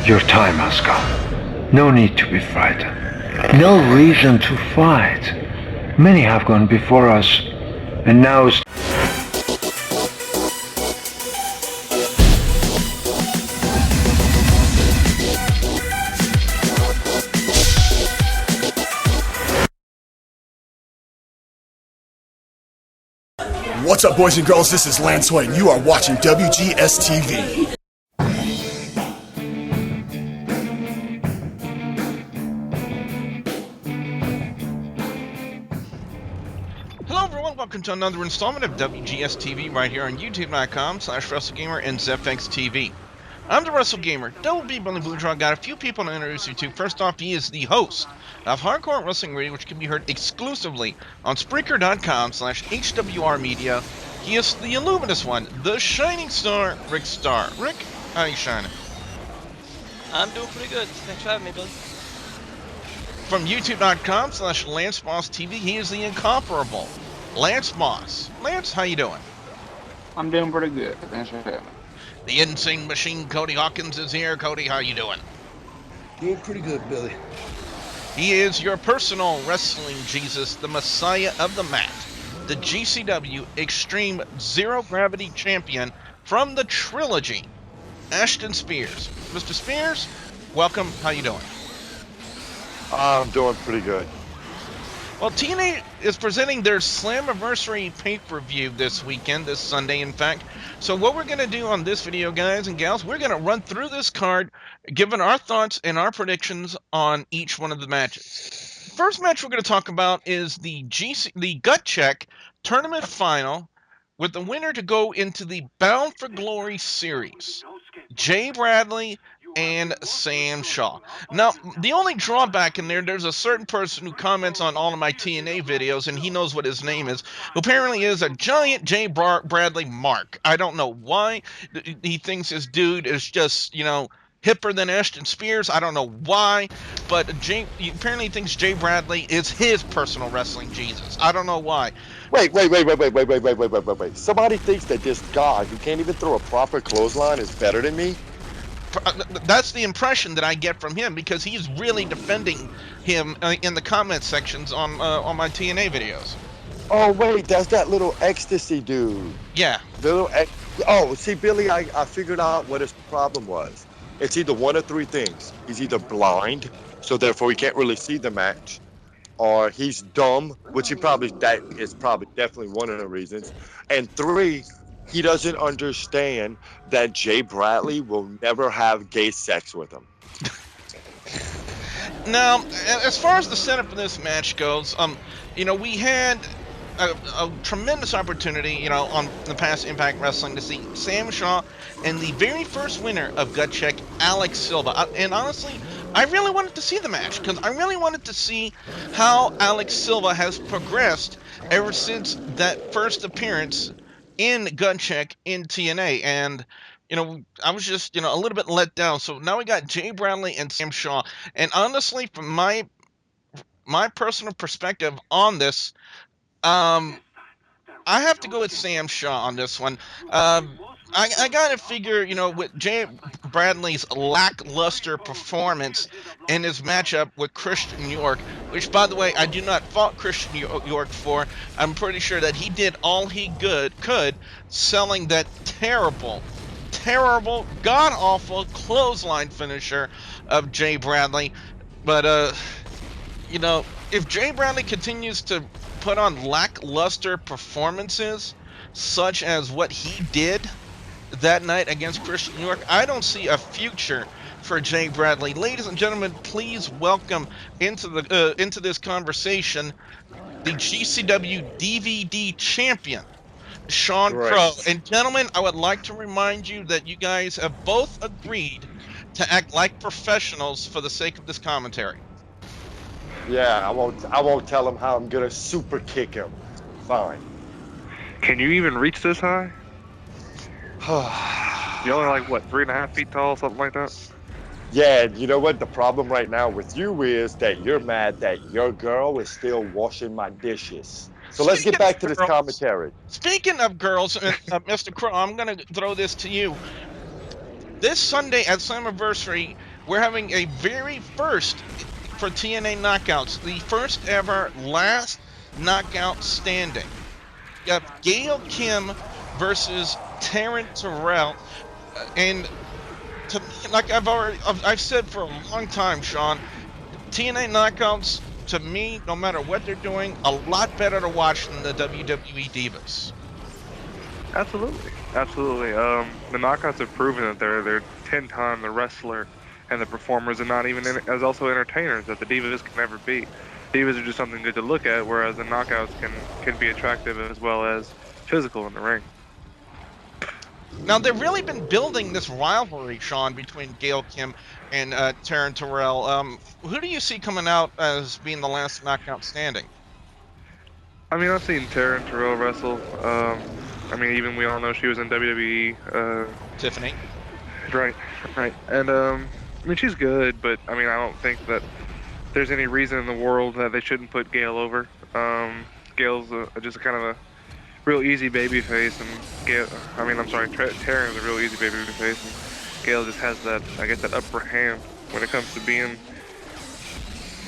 Your time has come. No need to be frightened. No reason to fight. Many have gone before us, and now is... What's up, boys and girls? This is Lance White, and you are watching WGS-TV. Hello everyone, welcome to another installment of WGS-TV right here on YouTube.com/WrestleGamer and ZFX-TV. I'm the WrestleGamer, Double B Billy Blue Draw. Got a few people to introduce you to. First off, he is the host of Hardcore Wrestling Radio, which can be heard exclusively on Spreaker.com/HWR Media. He is the illuminous one, the shining star, Rick Starr. Rick, how are you shining? I'm doing pretty good. Thanks for having me, Billy. From YouTube.com/LanceBossTV, he is the incomparable Lance Moss. Lance, how you doing? I'm doing pretty good. Thanks for having me. The insane machine, Cody Hawkinz, is here. Cody, how you doing? Doing pretty good, Billy. He is your personal wrestling Jesus, the Messiah of the mat, the GCW Extreme Zero Gravity Champion from the trilogy, Ashton Spears. Mr. Spears, welcome. How you doing? I'm doing pretty good. Well, TNA is presenting their Slammiversary pay-per-view this weekend, this Sunday, in fact. So what we're going to do on this video, guys and gals, we're going to run through this card, giving our thoughts and our predictions on each one of the matches. First match we're going to talk about is the Gut Check Tournament Final, with the winner to go into the Bound for Glory series, Jay Bradley and Sam Shaw. Now, the only drawback in there's a certain person who comments on all of my TNA videos, and he knows what his name is, who apparently is a giant Jay Bradley mark. I don't know why. He thinks his dude is just, you know, hipper than Ashton Spears. I don't know why, but he apparently thinks Jay Bradley is his personal wrestling Jesus. I don't know why. Wait. Somebody thinks that this guy who can't even throw a proper clothesline is better than me? That's the impression that I get from him, because he's really defending him in the comment sections on my TNA videos. Oh wait, that's that little ecstasy dude. Yeah. Oh, see, Billy, I figured out what his problem was. It's either one of three things. He's either blind, so therefore he can't really see the match, or he's dumb, which that is probably definitely one of the reasons, and three, he doesn't understand that Jay Bradley will never have gay sex with him. Now, as far as the setup of this match goes, you know, we had a tremendous opportunity, you know, on the past Impact Wrestling to see Sam Shaw and the very first winner of Gut Check, Alex Silva. And honestly, I really wanted to see the match, because I really wanted to see how Alex Silva has progressed ever since that first appearance in Gut Check in TNA. And, you know, I was just, you know, a little bit let down. So now we got Jay Bradley and Sam Shaw. And honestly, from my personal perspective on this, I have to go with Sam Shaw on this one. I gotta figure, you know, with Jay Bradley's lackluster performance in his matchup with Christian York, which, by the way, I do not fault Christian York for. I'm pretty sure that he did all he could selling that terrible, god-awful clothesline finisher of Jay Bradley. But, you know, if Jay Bradley continues to put on lackluster performances, such as what he did that night against Christian York, I don't see a future for Jay Bradley. Ladies and gentlemen, please welcome into this conversation the GCW DVD champion, Sean Crow. And gentlemen, I would like to remind you that you guys have both agreed to act like professionals for the sake of this commentary. Yeah, I won't tell him how I'm gonna super kick him. Fine. Can you even reach this high? You're only like, what, 3.5 feet tall, something like that? Yeah, you know what? The problem right now with you is that you're mad that your girl is still washing my dishes. So let's get back to this commentary. Speaking of girls, Mr. Crow, I'm going to throw this to you. This Sunday at Slammiversary, we're having a very first for TNA Knockouts, the first ever last knockout standing. You have Gail Kim versus Taryn Terrell, and to me, like I've said for a long time, Sean, TNA Knockouts, to me, no matter what they're doing, a lot better to watch than the WWE Divas. Absolutely, absolutely. The Knockouts have proven that they're 10 times the wrestler and the performers, and not even as also entertainers that the Divas can never be. Divas are just something good to look at, whereas the Knockouts can be attractive as well as physical in the ring. Now, they've really been building this rivalry, Sean, between Gail Kim and Taryn Terrell. Who do you see coming out as being the last knockout standing? I mean, I've seen Taryn Terrell wrestle. I mean, even we all know she was in WWE. Tiffany. Right, right. And, I mean, she's good, but, I mean, I don't think that there's any reason in the world that they shouldn't put Gail over. Gail's just kind of a real easy baby face, and Taryn's a real easy baby face, and Gail just has that, I guess, that upper hand when it comes to being,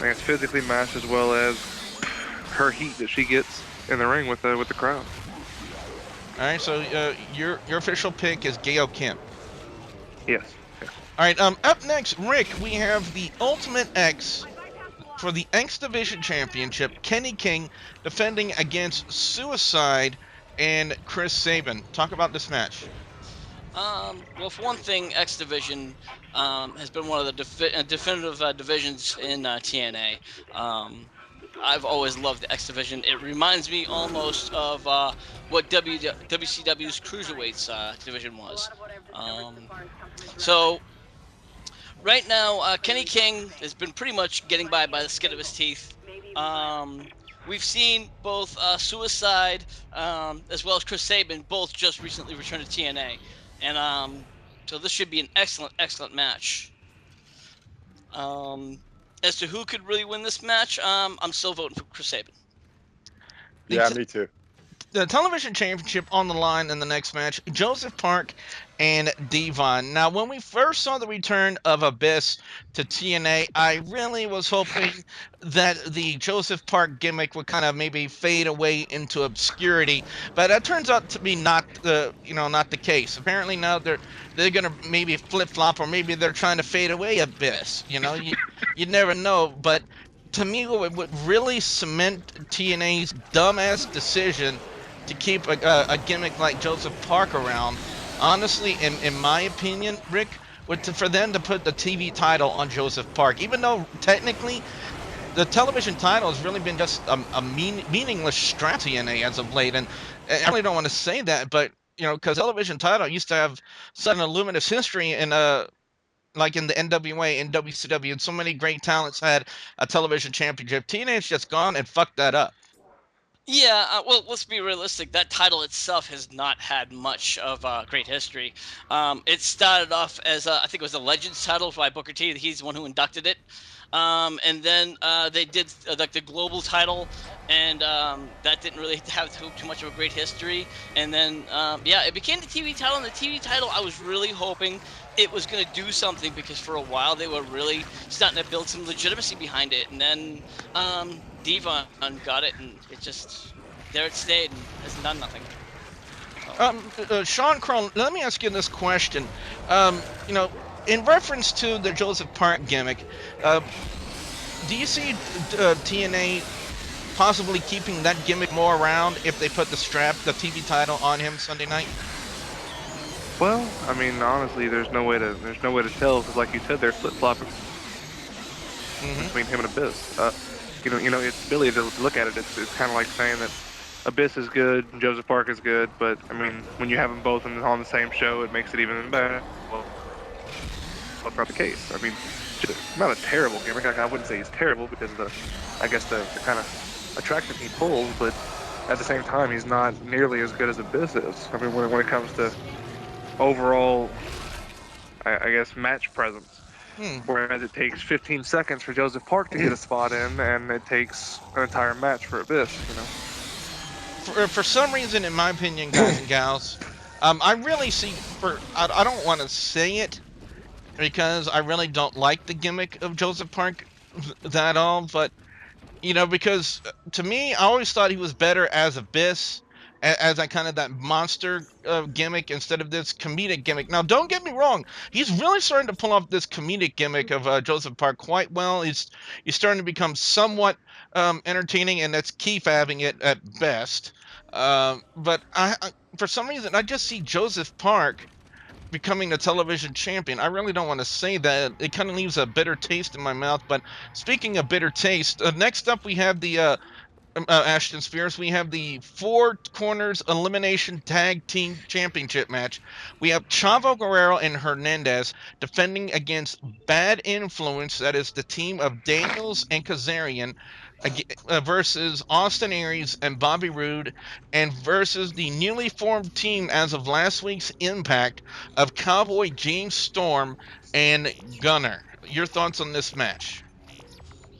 I guess, physically matched as well as her heat that she gets in the ring with the crowd. All right, so your official pick is Gail Kim. Yes. All right, up next, Rick, we have the Ultimate X for the X Division Championship. Kenny King defending against Suicide and Chris Sabin. Talk about this match. Well, for one thing, X Division has been one of the definitive divisions in TNA. I've always loved the X Division. It reminds me almost of what WCW's Cruiserweights division was. So right now, Kenny King has been pretty much getting by the skin of his teeth. We've seen both Suicide as well as Chris Sabin both just recently returned to TNA. And so this should be an excellent match. As to who could really win this match, I'm still voting for Chris Sabin. Yeah, me too. The television championship on the line in the next match, Joseph Park and Devon. Now, when we first saw the return of Abyss to TNA, I really was hoping that the Joseph Park gimmick would kind of maybe fade away into obscurity, but that turns out to be not the case. Apparently now they're gonna maybe flip flop, or maybe they're trying to fade away Abyss. You never know, but. To me, what would really cement TNA's dumbass decision to keep a gimmick like Joseph Park around, honestly, in my opinion, Rick, for them to put the TV title on Joseph Park, even though technically the television title has really been just a meaningless strap to TNA as of late, and I really don't want to say that, but because television title used to have such an illuminative history in like in the NWA and WCW, and so many great talents had a television championship. TNA's just gone and fucked that up. Yeah, well, let's be realistic. That title itself has not had much of great history. It started off as, I think it was a Legends title by Booker T. He's the one who inducted it. And then they did like the global title, and that didn't really have too much of a great history. And then, it became the TV title, and the TV title, I was really hoping it was going to do something, because for a while they were really starting to build some legitimacy behind it. And then Devon got it, and there it stayed and has done nothing. Sean Crone, let me ask you this question. In reference to the Joseph Park gimmick, do you see TNA possibly keeping that gimmick more around if they put the TV title on him Sunday night? Well, I mean, honestly, there's no way to tell, because like you said, they're flip flopping between him and Abyss. It's Billy to look at it. It's kind of like saying that Abyss is good, and Joseph Park is good, but I mean, when you have them both on the same show, it makes it even better. Well, that's not the case. I mean, it's not a terrible gimmick. I wouldn't say he's terrible, because of the kind of attraction he pulls, but at the same time, he's not nearly as good as Abyss is. I mean, when it comes to overall, I guess, match presence. Whereas it takes 15 seconds for Joseph Park to get a spot in, and it takes an entire match for Abyss, For some reason, in my opinion, guys and gals, I really see, I don't want to say it, because I really don't like the gimmick of Joseph Park that all. But because to me, I always thought he was better as Abyss, as that kind of that monster gimmick instead of this comedic gimmick. Now, don't get me wrong, he's really starting to pull off this comedic gimmick of Joseph Park quite well. He's starting to become somewhat entertaining, and that's keyfabbing it at best. But for some reason, I just see Joseph Park becoming a television champion. I really don't want to say that. It kind of leaves a bitter taste in my mouth. But speaking of bitter taste, next up we have the Ashton Spears. We have the Four Corners Elimination Tag Team Championship match. We have Chavo Guerrero and Hernandez defending against Bad Influence. That is the team of Daniels and Kazarian. Versus Austin Aries and Bobby Roode, and versus the newly formed team as of last week's Impact of Cowboy James Storm and Gunner. Your thoughts on this match?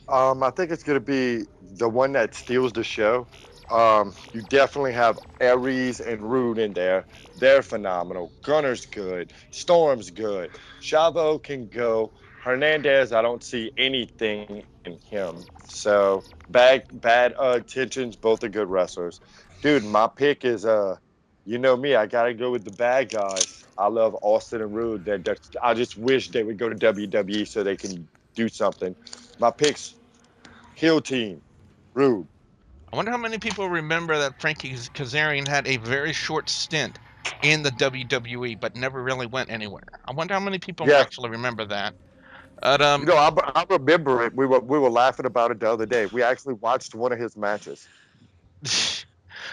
I think it's going to be the one that steals the show. You definitely have Aries and Roode in there. They're phenomenal. Gunner's good. Storm's good. Chavo can go. Hernandez, I don't see anything in him. So bad intentions. Both are good wrestlers. Dude, my pick is you know me. I gotta go with the bad guys. I love Austin and Roode. I just wish they would go to WWE so they can do something. My picks: heel team, Roode. I wonder how many people remember that Frankie Kazarian had a very short stint in the WWE, but never really went anywhere. I wonder how many people Yeah, actually remember that. But I remember it. We were laughing about it the other day. We actually watched one of his matches.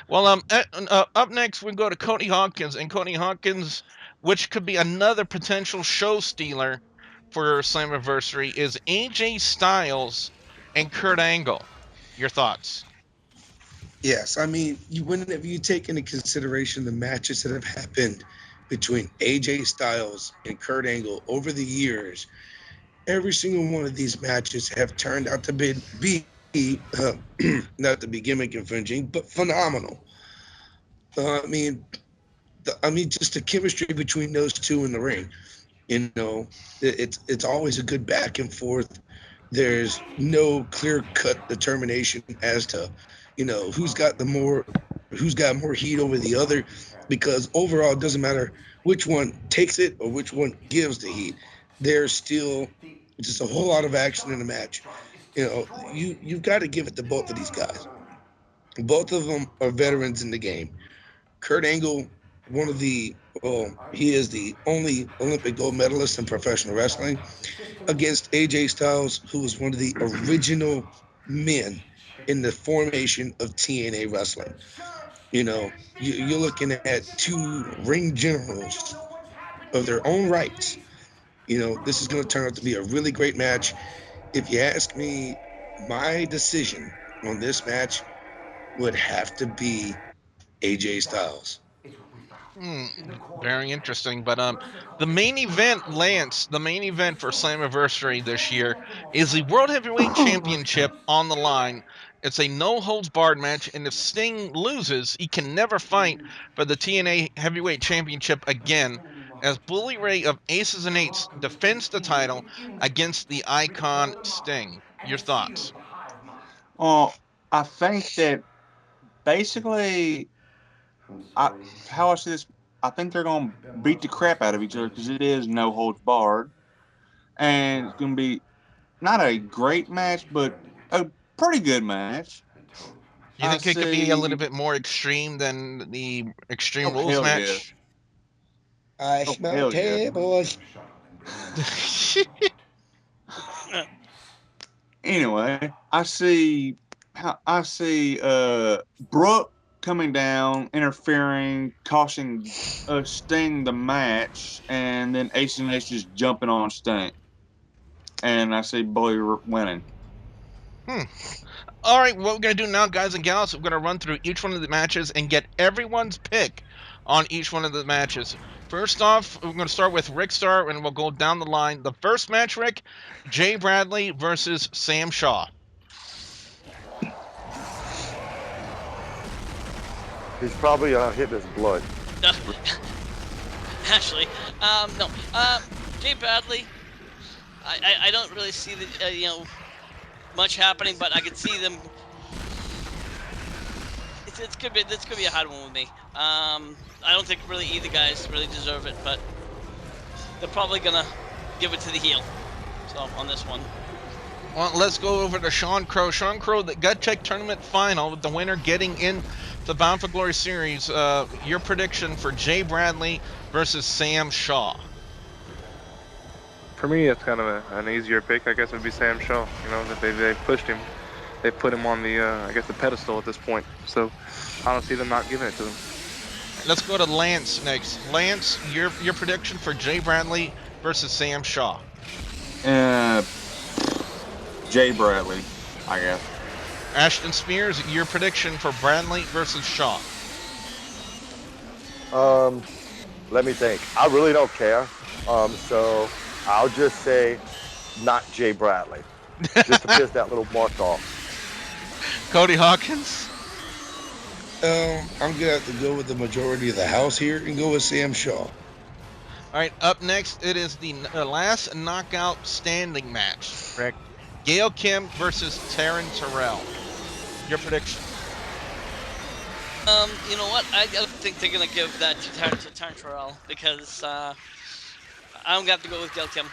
well, up next we go to Cody Hawkinz, and Cody Hawkinz, which could be another potential show stealer for Slammiversary, is AJ Styles and Kurt Angle. Your thoughts? Yes, I mean, whenever you take into consideration the matches that have happened between AJ Styles and Kurt Angle over the years, every single one of these matches have turned out to be not to be gimmick infringing, but phenomenal. Just the chemistry between those two in the ring. It's always a good back and forth. There's no clear cut determination as to, who's got more heat over the other, because overall it doesn't matter which one takes it or which one gives the heat. There's still just a whole lot of action in the match. You've got to give it to both of these guys. Both of them are veterans in the game. Kurt Angle, he is the only Olympic gold medalist in professional wrestling, against AJ Styles, who was one of the original men in the formation of TNA wrestling. You're looking at two ring generals of their own rights. This is going to turn out to be a really great match. If you ask me, my decision on this match would have to be AJ Styles. Hmm, very interesting. But the main event, Lance, the main event for Slammiversary this year is the World Heavyweight Championship on the line. It's a no holds barred match, and if Sting loses, he can never fight for the TNA Heavyweight Championship again. As Bully Ray of Aces and Eights defends the title against the Icon Sting. Your thoughts? Well, I think that basically, how I see this, I think they're going to beat the crap out of each other because it is no holds barred, and it's going to be not a great match, but a pretty good match. You think it could be a little bit more extreme than the Extreme Rules hell yeah. match? I Oh, smell hell yeah. tables. Anyway, I see Brooke coming down, interfering, costing Sting the match, and then Ace and Ace just jumping on Sting. And I see Bully winning. All right, what we're going to do now, guys and gals, we're going to run through each one of the matches and get everyone's pick on each one of the matches. First off, we're going to start with Rick Star, and we'll go down the line. The first match, Rick, Jay Bradley versus Sam Shaw. He's probably hitting his blood. Ashley, no. Jay Bradley, I don't really see the you know, much happening, but I could see them. It's could be, this could be a hard one with me. I don't think really either guys really deserve it, but they're probably gonna give it to the heel. So on this one. Well, let's go over to Sean Crow. Sean Crow, the Gut Check Tournament Final, with the winner getting in the Bound for Glory Series. Your prediction for Jay Bradley versus Sam Shaw. For me, it's kind of an easier pick. I guess it would be Sam Shaw. You know, that they pushed him. They put him on the, I guess, the pedestal at this point. So I don't see them not giving it to him. Let's go to Lance next. Lance, your prediction for Jay Bradley versus Sam Shaw. Jay Bradley, I guess. Ashton Spears, your prediction for Bradley versus Shaw. Let me think. I really don't care. So I'll just say not Jay Bradley. Just to piss that little mark off. Cody Hawkinz. I'm gonna have to go with the majority of the house here and go with Sam Shaw. All right, up next, it is the last knockout standing match. Correct. Gail Kim versus Taryn Terrell. Your prediction? You know what? I don't think they're gonna give that to Taryn Terrell because I'm gonna have to go with Gail Kim.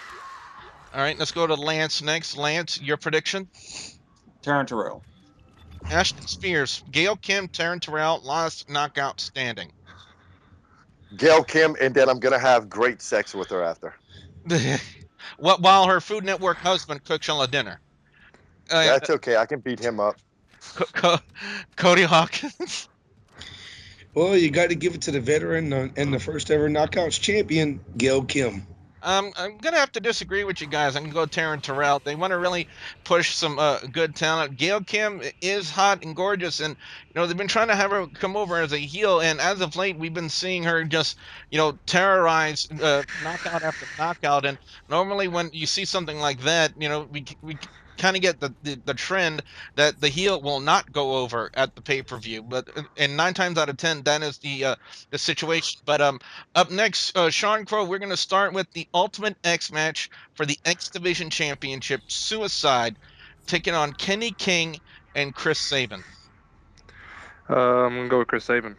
All right, let's go to Lance next. Lance, your prediction? Taryn Terrell. Ashton Spears, Gail Kim, Taryn Terrell, last knockout standing. Gail Kim, and then I'm gonna have great sex with her after. While her Food Network husband cooks all the dinner. That's okay. I can beat him up. Cody Hawkins. Well, you got to give it to the veteran and the first ever Knockouts champion, Gail Kim. I'm gonna have to disagree with you guys. I'm gonna go Taryn Terrell. They want to really push some good talent. Gail Kim is hot and gorgeous, and they've been trying to have her come over as a heel. And as of late, we've been seeing her just terrorize knockout after knockout. And normally, when you see something like that, we kind of get the trend that the heel will not go over at the pay-per-view. But and 9 times out of 10, that is the situation. But up next, Sean Crow, we're going to start with the Ultimate X match for the X Division Championship. Suicide taking on Kenny King and Chris Sabin. I'm going to go with Chris Sabin.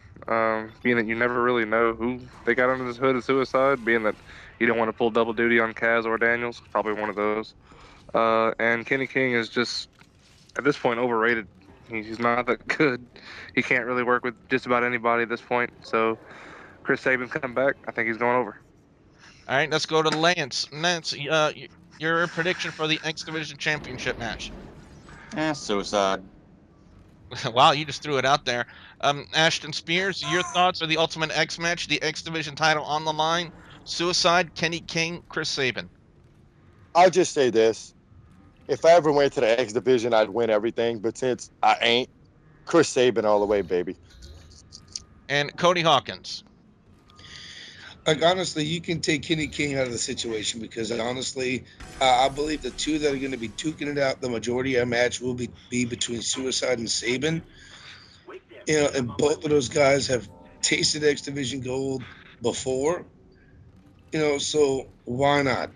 Being that you never really know who they got under this hood of Suicide, being that you don't want to pull double duty on Kaz or Daniels, probably one of those. And Kenny King is just, at this point, overrated. He's not that good. He can't really work with just about anybody at this point. So Chris Sabin's come back. I think he's going over. All right, let's go to Lance. Lance, your prediction for the X Division Championship match. Suicide. Wow, you just threw it out there. Ashton Spears, your thoughts on the Ultimate X match, the X Division title on the line. Suicide, Kenny King, Chris Sabin. I'll just say this. If I ever went to the X Division, I'd win everything. But since I ain't, Chris Sabin all the way, baby. And Cody Hawkins. Like, honestly, you can take Kenny King out of the situation because, honestly, I believe the two that are going to be duking it out, the majority of the match will be between Suicide and Sabin. And both of those guys have tasted X Division Gold before. So why not?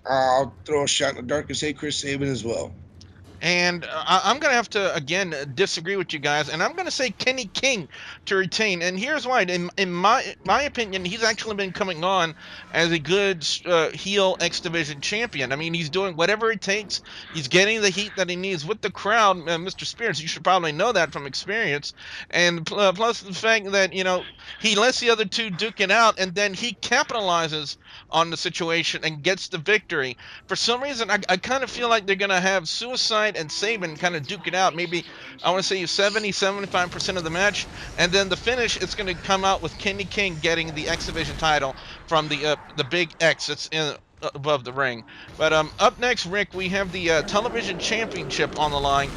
I'll throw a shot in the dark and say Chris Sabin as well. And I'm going to have to, again, disagree with you guys. And I'm going to say Kenny King to retain. And here's why. In my opinion, he's actually been coming on as a good heel X Division champion. I mean, he's doing whatever it takes. He's getting the heat that he needs with the crowd. Mr. Spears, you should probably know that from experience. And plus the fact that, he lets the other two duke it out. And then he capitalizes on the situation and gets the victory. For some reason, I kind of feel like they're going to have Suicide and Sabin kind of duke it out. Maybe I want to say 70-75% of the match, and then the finish, it's going to come out with Kenny King getting the X Division title from the big X that's above the ring. But up next, Rick, we have the television championship on the line.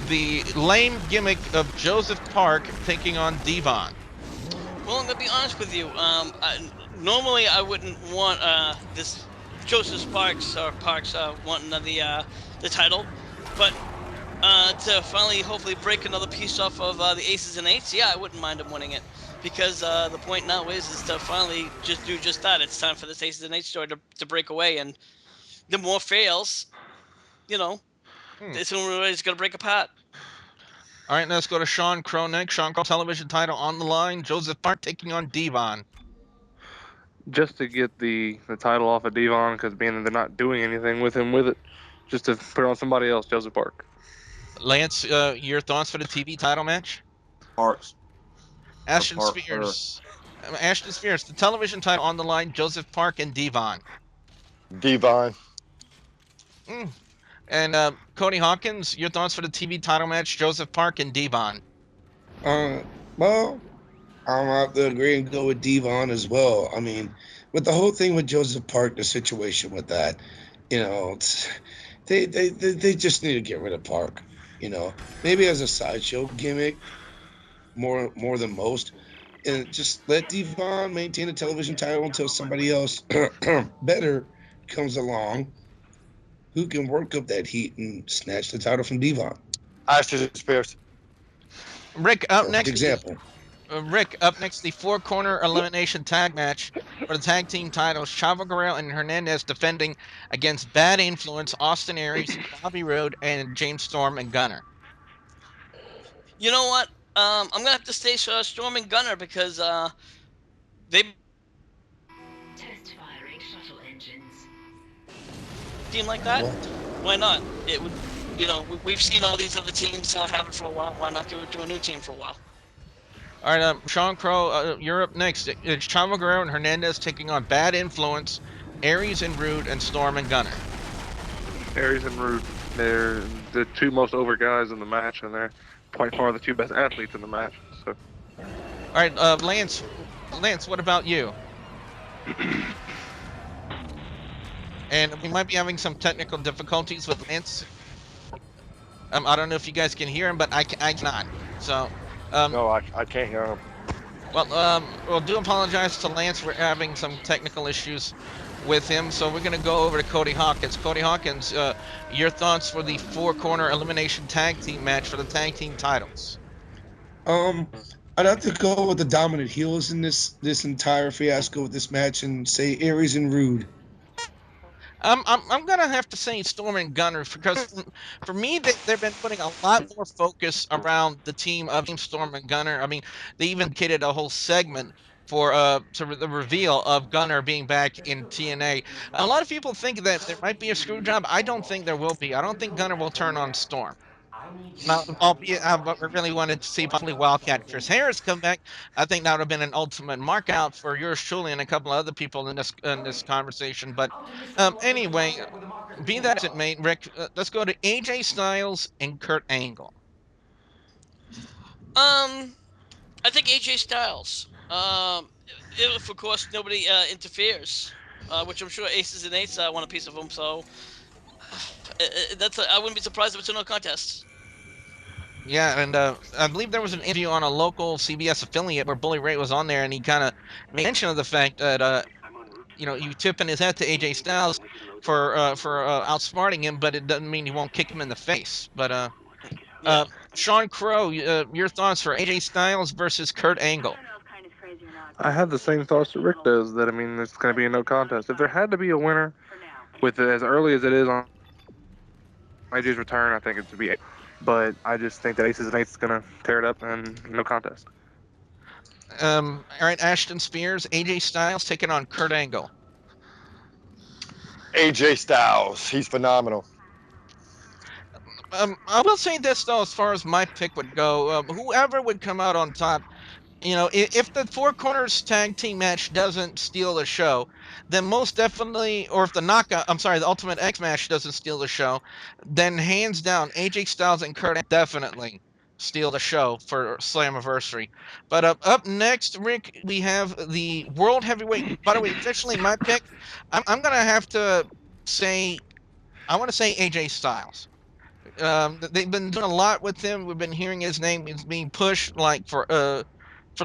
The lame gimmick of Joseph Park taking on Devon. Well, I'm gonna be honest with you. Normally, I wouldn't want this Joseph Parks wanting the title, but to finally hopefully break another piece off of the Aces and Eights, yeah, I wouldn't mind him winning it. because the point now is to finally just do just that. It's time for the Aces and Eights story to break away, and the more fails, you know, the sooner it's going to break apart. All right, let's go to Sean Crow next. Sean Crow, television title on the line. Joseph Park taking on Devon. Just to get the title off of Devon, because being they're not doing anything with him with it, just to put it on somebody else, Joseph Park. Lance, your thoughts for the TV title match? Parks. Ashton Spears. Ashton Spears, the television title on the line. Joseph Park and Devon. Devon. And Cody Hawkinz, your thoughts for the TV title match, Joseph Park and Devon? Well, I'm have to agree and go with Devon as well. I mean, with the whole thing with Joseph Park, the situation with that, you know, they just need to get rid of Park. You know, maybe as a sideshow gimmick, more than most, and just let Devon maintain the television title until somebody else better comes along who can work up that heat and snatch the title from Devon. Ashton Spears. Rick, up Perfect next. example. Rick, up next, the four-corner elimination tag match for the tag team titles. Chavo Guerrero and Hernandez defending against Bad Influence, Austin Aries, Bobby Roode, and James Storm and Gunner. You know what? I'm gonna have to say Storm and Gunner because they Test firing shuttle engines. team like that. Why not? It would, you know, we've seen all these other teams have it for a while. Why not give it to a new team for a while? All right, Sean Crow, you're up next. It's Chavo Guerrero and Hernandez taking on Bad Influence, Aries and Roode, and Storm and Gunner. Aries and Roode, they're the two most over guys in the match, and they're by far the two best athletes in the match. So. All right, Lance, what about you? And we might be having some technical difficulties with Lance. I don't know if you guys can hear him, but I cannot. So. No, I can't hear him. Well, do apologize to Lance. We're having some technical issues with him, so we're going to go over to Cody Hawkinz. Cody Hawkinz, your thoughts for the four-corner elimination tag team match for the tag team titles? I'd have to go with the dominant heels in this entire fiasco with this match and say Aries and Roode. I'm gonna have to say Storm and Gunner because for me they've been putting a lot more focus around the team of Team Storm and Gunner. I mean, they even created a whole segment for the reveal of Gunner being back in TNA. A lot of people think that there might be a screw job. I don't think there will be. I don't think Gunner will turn on Storm. Now, albeit I really wanted to see possibly Wildcat Chris Harris come back. I think that would have been an ultimate mark out for yours truly and a couple of other people in this conversation. But anyway, be that as it may, Rick, let's go to AJ Styles and Kurt Angle. I think AJ Styles. If of course nobody interferes, which I'm sure Aces and Eights want a piece of them. So I wouldn't be surprised if it's a no contest. Yeah, and I believe there was an interview on a local CBS affiliate where Bully Ray was on there, and he kind of made mention of the fact that you tipping his head to AJ Styles for outsmarting him, but it doesn't mean you won't kick him in the face. But Sean Crow, your thoughts for AJ Styles versus Kurt Angle? I have the same thoughts that Rick does. That I mean, it's going to be a no contest. If there had to be a winner, with it as early as it is on AJ's return, I think it would be. But I just think that Aces and Eights is going to tear it up and no contest. All right, Ashton Spears, AJ Styles taking on Kurt Angle. AJ Styles, he's phenomenal. I will say this though, as far as my pick would go, whoever would come out on top, if the Four Corners tag team match doesn't steal the show, then most definitely, or if the Ultimate X match doesn't steal the show, then hands down, AJ Styles and Kurt definitely steal the show for Slammiversary. But up next, Rick, we have the World Heavyweight. By the way, officially my pick, I'm going to have to say, I want to say AJ Styles. They've been doing a lot with him. We've been hearing his name is being pushed like for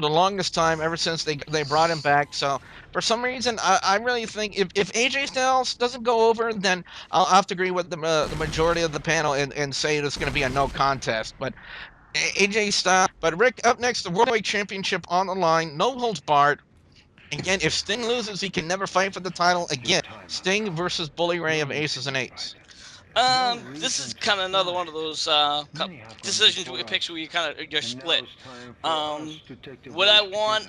the longest time ever since they brought him back. So for some reason, I really think if AJ Styles doesn't go over, then I'll have to agree with the majority of the panel and say it's going to be a no contest. But AJ Styles But Rick, up next, the World Heavyweight Championship on the line, no holds barred. Again, if Sting loses, he can never fight for the title again. Sting versus Bully Ray of Aces and Eights. This is kind of another one of those decisions with picks where you're split. Would I want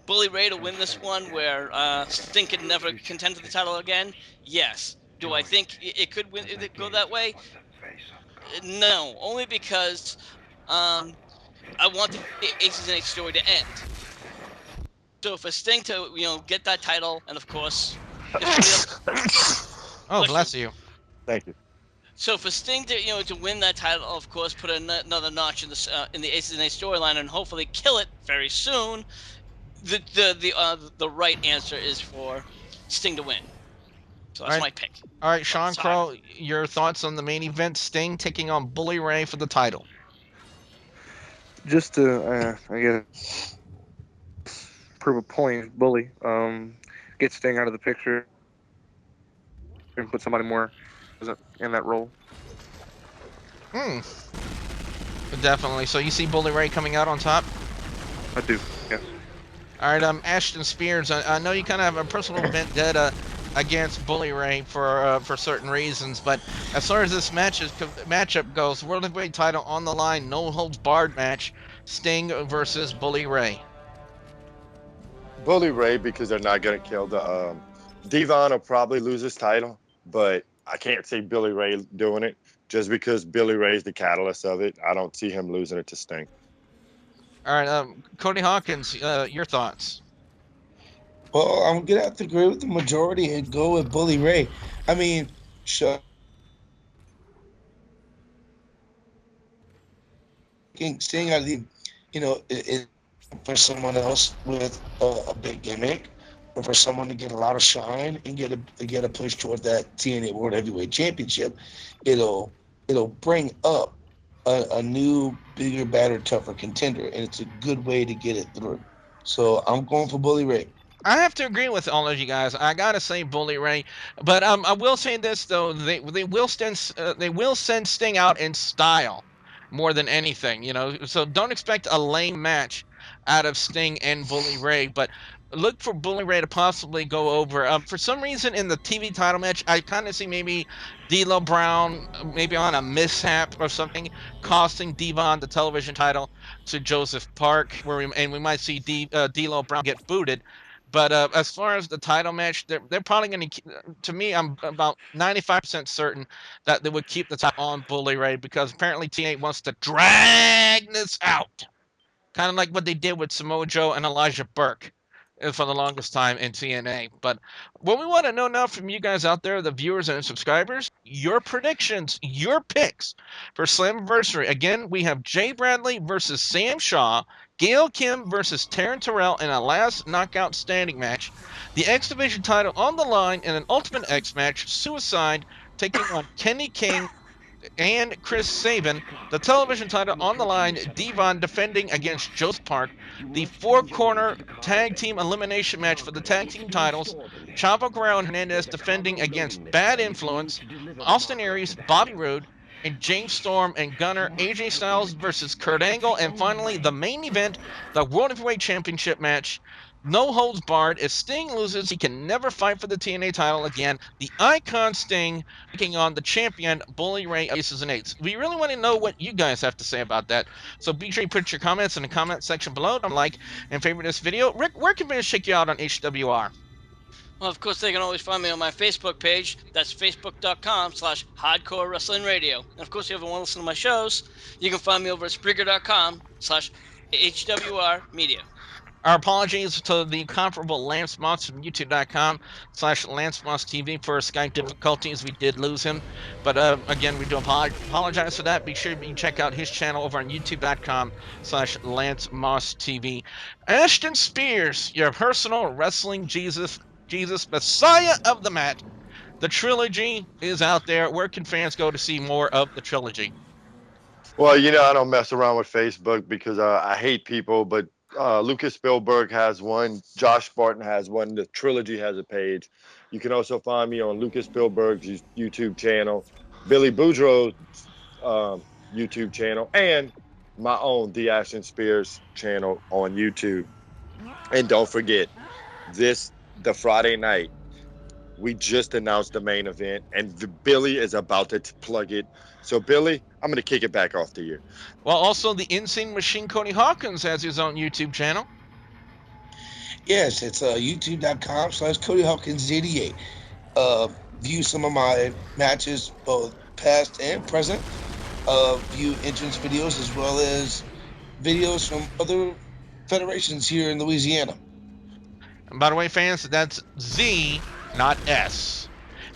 Bully Ray to win this one where Sting could never contend for the title again? Yes. Do I think it could go that way? No, only because I want the Aces and Eights story to end. So for Sting to get that title, and of course, oh, bless you. Thank you. So for Sting to win that title, of course, put another notch in the Aces and Eights storyline, and hopefully kill it very soon. The right answer is for Sting to win. So that's my pick. All right, Sean Crow, your thoughts on the main event: Sting taking on Bully Ray for the title. Just to, I guess, prove a point, Bully, get Sting out of the picture and put somebody more in that role. Definitely. So you see Bully Ray coming out on top? I do, yes. All right, Ashton Spears, I know you kind of have a personal vendetta against Bully Ray for certain reasons, but as far as this matchup goes, World Heavyweight title on the line, no holds barred match, Sting versus Bully Ray. Bully Ray, because they're not going to kill the Devon will probably lose his title, but I can't see Bully Ray doing it just because Bully Ray's the catalyst of it. I don't see him losing it to Sting. All right, Cody Hawkinz, your thoughts? Well, I'm gonna have to agree with the majority and go with Bully Ray. I mean, Sting out of the, for someone else with a big gimmick, or for someone to get a lot of shine and get a push toward that TNA World Heavyweight Championship, it'll bring up a new, bigger, badder, tougher contender, and it's a good way to get it through. So I'm going for Bully Ray. I have to agree with all of you guys. I gotta say Bully Ray, but I will say this though: they will send Sting out in style more than anything, So don't expect a lame match out of Sting and Bully Ray, but look for Bully Ray to possibly go over. For some reason in the TV title match, I kind of see maybe D'Lo Brown maybe on a mishap or something costing Devon the television title to Joseph Park, we might see D'Lo Brown get booted. But as far as the title match, they're probably going to. To me, I'm about 95% certain that they would keep the title on Bully Ray because apparently TNA wants to drag this out, kind of like what they did with Samoa Joe and Elijah Burke for the longest time in TNA. But what we want to know now from you guys out there, the viewers and subscribers, your predictions, your picks for Slammiversary. Again, we have Jay Bradley versus Sam Shaw, Gail Kim versus Taryn Terrell in a last knockout standing match, the X Division title on the line in an Ultimate X match, Suicide taking on Kenny King and Chris Sabin, the television title on the line, Devon defending against Joseph Park, the four-corner tag team elimination match for the tag team titles, Chavo Guerrero and Hernandez defending against Bad Influence, Austin Aries, Bobby Roode, and James Storm and Gunner, AJ Styles versus Kurt Angle, and finally the main event, the World Heavyweight Championship match. No holds barred. If Sting loses, he can never fight for the TNA title again. The Icon Sting taking on the champion Bully Ray Aces and Eights. We really want to know what you guys have to say about that. So be sure you put your comments in the comment section below. Don't like and favorite this video. Rick, where can we check you out on HWR? Well, of course, they can always find me on my Facebook page. That's facebook.com/Hardcore Wrestling Radio. And of course, if you ever want to listen to my shows, you can find me over at Spreaker.com/HWR Media. Our apologies to the comparable Lance Moss from YouTube.com/Lance Moss TV for Skype difficulties. We did lose him. But again, we do apologize for that. Be sure you check out his channel over on YouTube.com/Lance Moss TV. Ashton Spears, your personal wrestling Jesus, Messiah of the mat. The trilogy is out there. Where can fans go to see more of the trilogy? Well, I don't mess around with Facebook because I hate people, but Lucas Spielberg has one. Josh Barton has one. The trilogy has a page. You can also find me on Lucas Spielberg's YouTube channel, Billy Boudreaux's YouTube channel, and my own The Ashton Spears channel on YouTube. And don't forget, the Friday night, we just announced the main event, and Billy is about to plug it. So, Billy, I'm going to kick it back off to you. Well, also the Insane Machine Cody Hawkinz has his own YouTube channel. Yes, it's youtube.com/Cody Hawkinz88. View some of my matches, both past and present. View entrance videos as well as videos from other federations here in Louisiana. And by the way, fans, that's Z, not S.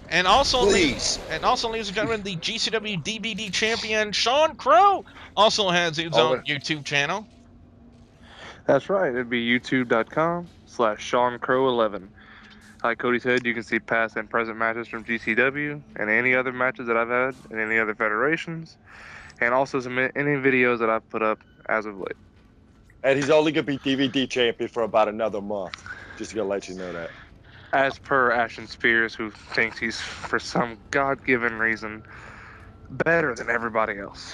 And also, Please. ladies and gentlemen, the GCW DVD champion Sean Crow also has his own YouTube channel. That's right. It'd be youtube.com/SeanCrow11. Like Cody said, you can see past and present matches from GCW and any other matches that I've had in any other federations, and also submit any videos that I've put up as of late. And he's only going to be DVD champion for about another month. Just going to let you know that. As per Ashton Spears, who thinks he's, for some God-given reason, better than everybody else.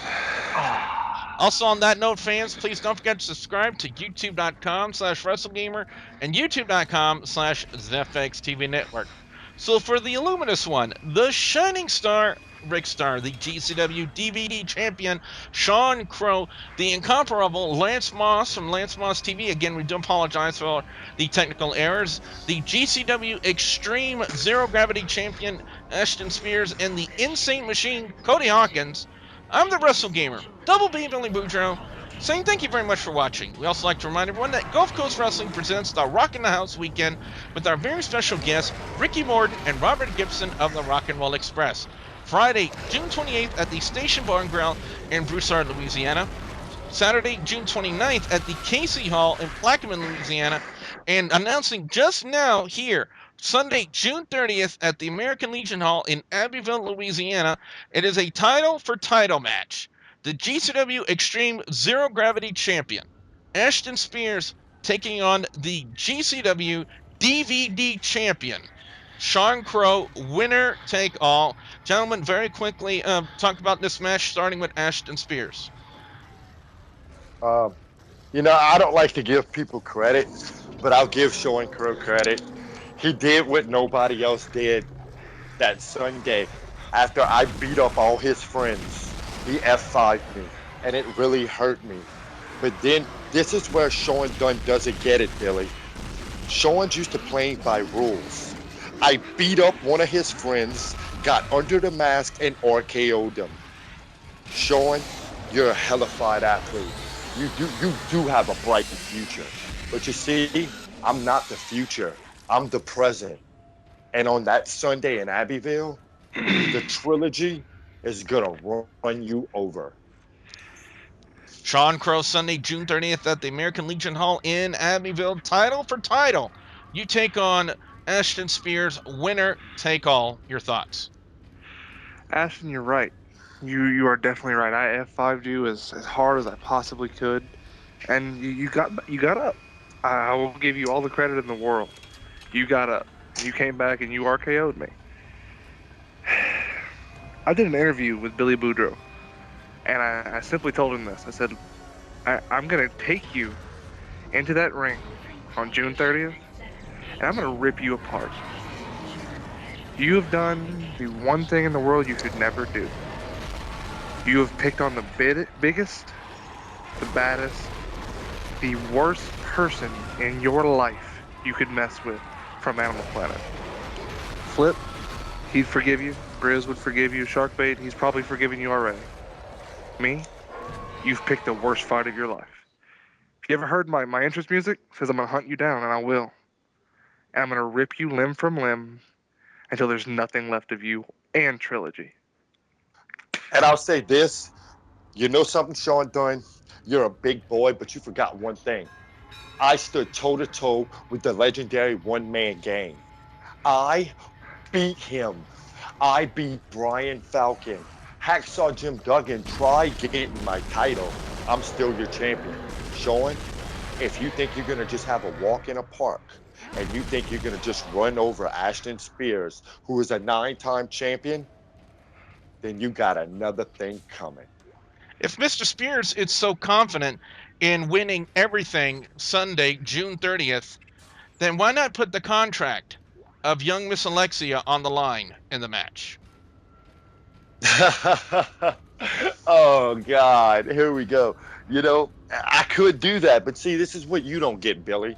Also, on that note, fans, please don't forget to subscribe to youtube.com/WrestleGamer and youtube.com/ZFXTV Network. So for the Illuminous one, the Shining Star, Rick Star, the GCW DVD champion, Sean Crow, the incomparable Lance Moss from Lance Moss TV. Again, we do apologize for the technical errors. The GCW Extreme Zero Gravity champion, Ashton Spears, and the Insane Machine, Cody Hawkinz. I'm the Wrestle Gamer, Double B Billy Boudreaux, saying thank you very much for watching. We also like to remind everyone that Gulf Coast Wrestling presents the Rock in the House weekend with our very special guests, Ricky Morden and Robert Gibson of the Rock and Roll Express. Friday, June 28th at the Station Bar and Grill in Broussard, Louisiana. Saturday, June 29th at the Casey Hall in Plaquemine, Louisiana. And announcing just now here, Sunday, June 30th at the American Legion Hall in Abbeville, Louisiana. It is a title for title match. The GCW Extreme Zero Gravity Champion, Ashton Spears, taking on the GCW DVD Champion, Sean Crow, winner take all. Gentlemen, very quickly, talk about this match, starting with Ashton Spears. I don't like to give people credit, but I'll give Sean Crow credit. He did what nobody else did that Sunday. After I beat up all his friends, he F5'd me, and it really hurt me. But then, this is where Sean Dunn doesn't get it, Billy. Sean's used to playing by rules. I beat up one of his friends, got under the mask, and RKO'd him. Sean, you're a hellified athlete. You do have a bright future. But you see, I'm not the future. I'm the present. And on that Sunday in Abbeville, the trilogy is going to run you over. Sean Crow, Sunday, June 30th at the American Legion Hall in Abbeville. Title for title. You take on Ashton Spears. Winner take all. Your thoughts? Ashton, you're right. You are definitely right. I F5'd you as hard as I possibly could, and you got up. I will give you all the credit in the world. You got up. You came back and you RKO'd me. I did an interview with Billy Boudreaux, and I simply told him this. I said, I'm going to take you into that ring on June 30th, and I'm going to rip you apart. You have done the one thing in the world you could never do. You have picked on the biggest, the baddest, the worst person in your life you could mess with from Animal Planet. Flip, he'd forgive you. Grizz would forgive you. Sharkbait, he's probably forgiven you already. Me, you've picked the worst fight of your life. If you ever heard my entrance music, it says I'm going to hunt you down, and I will. And I'm going to rip you limb from limb until there's nothing left of you and Trilogy. And I'll say this, you know something, Sean Dunn? You're a big boy, but you forgot one thing. I stood toe-to-toe with the legendary one-man gang. I beat him. I beat Brian Falcon. Hacksaw Jim Duggan tried getting my title. I'm still your champion. Sean, if you think you're going to just have a walk in a park and you think you're going to just run over Ashton Spears, who is a 9-time champion, then you got another thing coming. If Mr. Spears is so confident in winning everything Sunday, June 30th, then why not put the contract of young Miss Alexia on the line in the match? Oh God, here we go. You know, I could do that, but see, this is what you don't get, Billy.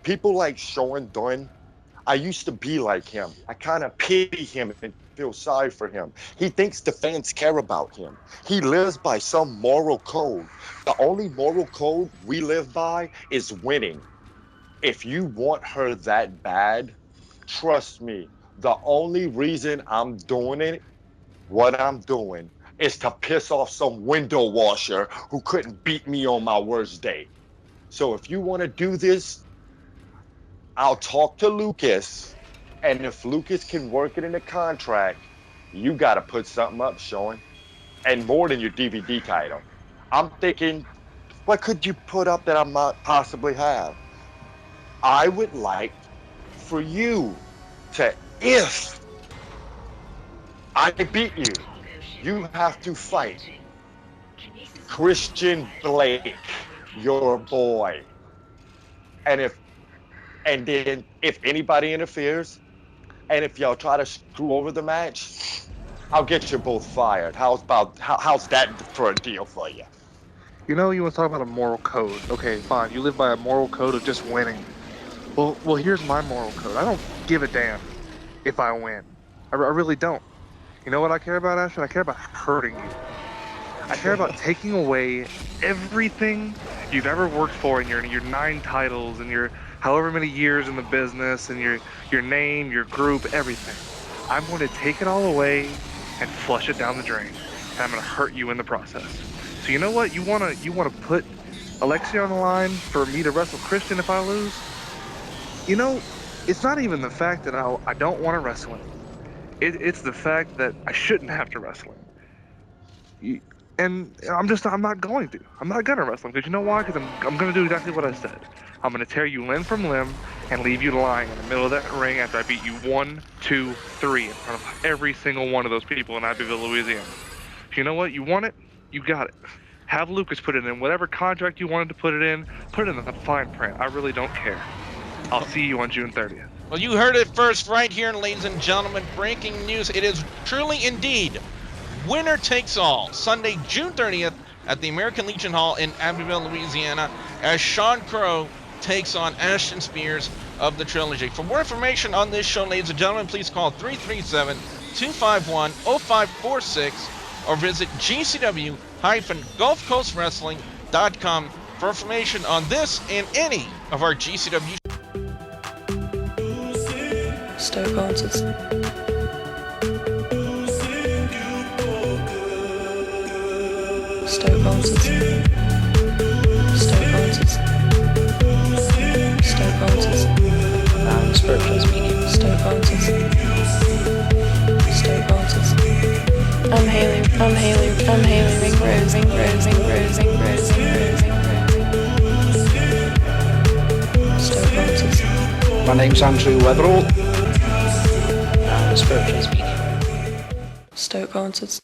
People like Sean Dunn, I used to be like him. I kind of pity him and feel sorry for him. He thinks the fans care about him. He lives by some moral code. The only moral code we live by is winning. If you want her that bad, trust me, the only reason I'm doing it, what I'm doing, is to piss off some window washer who couldn't beat me on my worst day. So if you want to do this, I'll talk to Lucas, and if Lucas can work it in the contract, you got to put something up, Sean, and more than your DVD title. I'm thinking, what could you put up that I might possibly have? I would like for you to, if I beat you, you have to fight Christian Blake, your boy. And then if anybody interferes, and if y'all try to screw over the match, I'll get you both fired. How's that for a deal for you? You know, you want to talk about a moral code. Okay, fine. You live by a moral code of just winning. Well, here's my moral code. I don't give a damn if I win. I really don't. You know what I care about, Ashton? I care about hurting you. I care about taking away everything you've ever worked for in your 9 titles and your however many years in the business and your name, your group, everything. I'm going to take it all away and flush it down the drain. And I'm going to hurt you in the process. So you know what? You want to put Alexia on the line for me to wrestle Christian if I lose? You know, it's not even the fact that I don't want to wrestle him. It's the fact that I shouldn't have to wrestle him. And I'm not going to. I'm not going to wrestle him. Because you know why? Because I'm going to do exactly what I said. I'm going to tear you limb from limb and leave you lying in the middle of that ring after I beat you 1, 2, 3 in front of every single one of those people in Abbeville, Louisiana. You know what? You want it? You got it. Have Lucas put it in. Whatever contract you wanted to put it in the fine print. I really don't care. I'll see you on June 30th. Well, you heard it first right here, ladies and gentlemen. Breaking news. It is truly indeed winner takes all. Sunday, June 30th at the American Legion Hall in Abbeville, Louisiana, as Sean Crow takes on Ashton Spears of the Trilogy. For more information on this show, ladies and gentlemen, please call 337-251-0546 or visit gcw-gulfcoastwrestling.com for information on this and any of our GCW. Stoke Hawkinz. Stoke Hawkinz. Stoke Hawkinz. Stoke Hawkinz. Spiritual speaking. Stoke Hawkinz. Stoke Hawkinz. I'm Haley. Ring Rose. Stoke Hawkinz. My name's Andrew Weatherall. Spiritual speaking. Stoke Hawkinz.